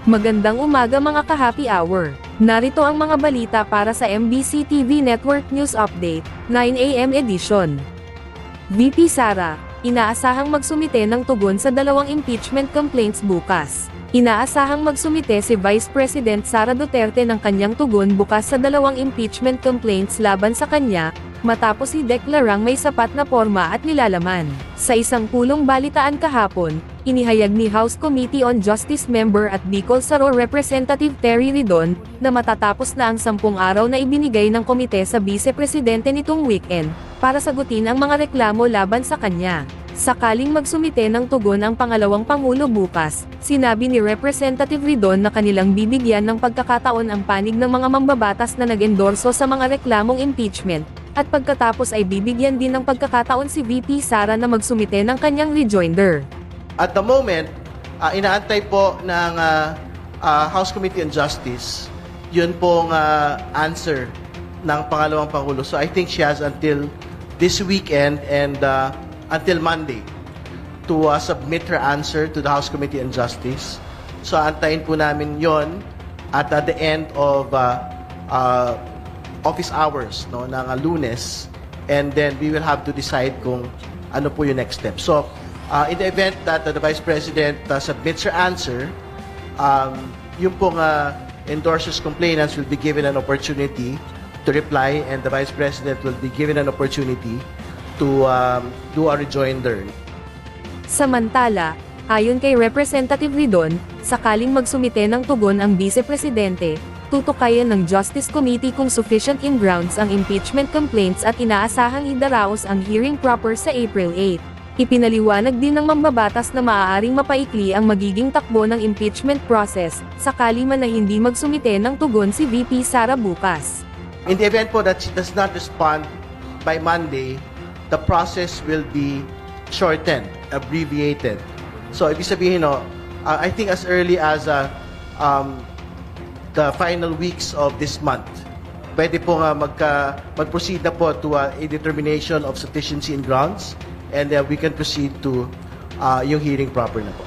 Magandang umaga mga ka-happy hour. Narito ang mga balita para sa MBC TV Network News Update, 9 AM edition. VP Sara, inaasahang magsumite ng tugon sa dalawang impeachment complaints bukas. Inaasahang magsumite si Vice President Sara Duterte ng kanyang tugon bukas sa dalawang impeachment complaints laban sa kanya, matapos ideklarang may sapat na porma at nilalaman. Sa isang pulong balitaan kahapon, inihayag ni House Committee on Justice Member at Bicol Saro Representative Terry Ridon, na matatapos na ang 10 araw na ibinigay ng komite sa Vice-Presidente nitong weekend, para sagutin ang mga reklamo laban sa kanya. Sakaling magsumite ng tugon ang pangalawang Pangulo bukas, sinabi ni Representative Ridon na kanilang bibigyan ng pagkakataon ang panig ng mga mambabatas na nag-endorso sa mga reklamong impeachment, at pagkatapos ay bibigyan din ng pagkakataon si VP Sara na magsumite ng kanyang rejoinder. At the moment, inaantay po ng House Committee on Justice yun pong answer ng pangalawang Pangulo. So I think she has until this weekend and until Monday to submit her answer to the House Committee on Justice. So antayin po namin yon at the end of office hours ng Lunes, and then we will have to decide kung ano po yung next step. So in the event that the Vice President submits her answer, yung pong endorsers complainants will be given an opportunity to reply, and the Vice President will be given an opportunity to do a rejoinder. Samantala, ayon kay Representative Ridon, sakaling magsumite ng tugon ang Vice Presidente, tutukayan ng Justice Committee kung sufficient in grounds ang impeachment complaints at inaasahang idaraos ang hearing proper sa April 8. Ipinaliwanag din ng mambabatas na maaaring mapaikli ang magiging takbo ng impeachment process, sakali man na hindi magsumite ng tugon si VP Sara bukas. In the event po that she does not respond by Monday, the process will be shortened, abbreviated. So ibig sabihin, I think as early as the final weeks of this month, pwede po nga mag-proceed na po to a determination of sufficiency in grounds, and we can proceed to yung hearing proper na po.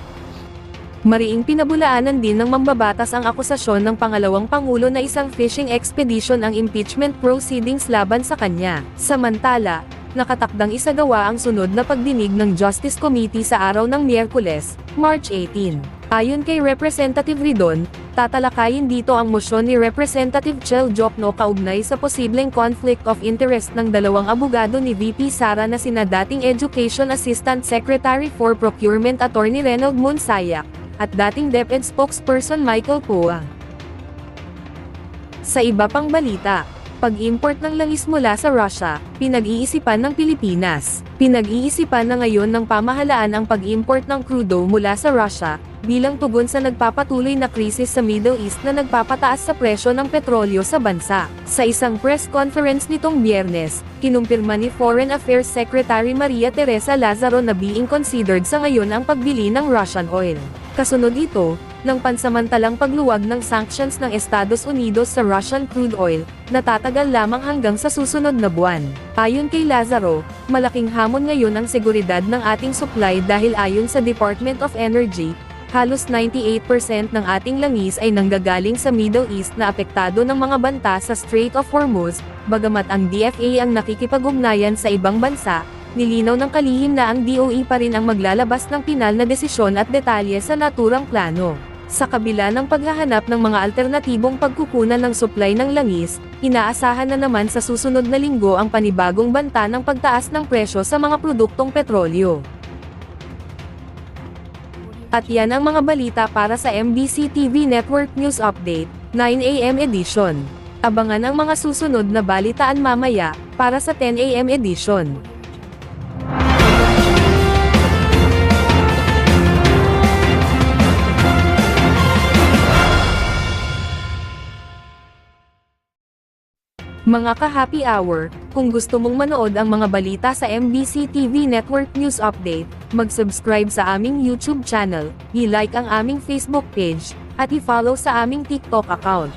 Mariing pinabulaanan din ng mambabatas ang akusasyon ng pangalawang Pangulo na isang fishing expedition ang impeachment proceedings laban sa kanya. Samantala, nakatakdang isagawa ang sunod na pagdinig ng Justice Committee sa araw ng Miyerkules, March 18. Ayon kay Representative Ridon, tatalakayin dito ang mosyon ni Representative Chel Jokno kaugnay sa posibleng conflict of interest ng dalawang abogado ni VP Sara na sina dating Education Assistant Secretary for Procurement Attorney Reynold Monsayak, at dating DepEd spokesperson Michael Poa. Sa iba pang balita, pag-import ng langis mula sa Russia, pinag-iisipan ng Pilipinas. Pinag-iisipan na ngayon ng pamahalaan ang pag-import ng crudo mula sa Russia, bilang tugon sa nagpapatuloy na krisis sa Middle East na nagpapataas sa presyo ng petrolyo sa bansa. Sa isang press conference nitong Biyernes, kinumpirma ni Foreign Affairs Secretary Maria Teresa Lazaro na being considered sa ngayon ang pagbili ng Russian oil. Kasunod ito, ng pansamantalang pagluwag ng sanctions ng Estados Unidos sa Russian crude oil, na tatagal lamang hanggang sa susunod na buwan. Ayon kay Lazaro, malaking hamon ngayon ang seguridad ng ating supply dahil ayon sa Department of Energy, halos 98% ng ating langis ay nanggagaling sa Middle East na apektado ng mga banta sa Strait of Hormuz, bagamat ang DFA ang nakikipag-ugnayan sa ibang bansa. Nilinaw ng kalihim na ang DOE pa rin ang maglalabas ng pinal na desisyon at detalye sa naturang plano. Sa kabila ng paghahanap ng mga alternatibong pagkukunan ng supply ng langis, inaasahan na naman sa susunod na linggo ang panibagong banta ng pagtaas ng presyo sa mga produktong petrolyo. At yan ang mga balita para sa MBC TV Network News Update, 9 AM edition. Abangan ang mga susunod na balitaan mamaya, para sa 10 AM edition. Mga ka-happy hour, kung gusto mong manood ang mga balita sa MBC TV Network News Update, mag-subscribe sa aming YouTube channel, i-like ang aming Facebook page, at i-follow sa aming TikTok account.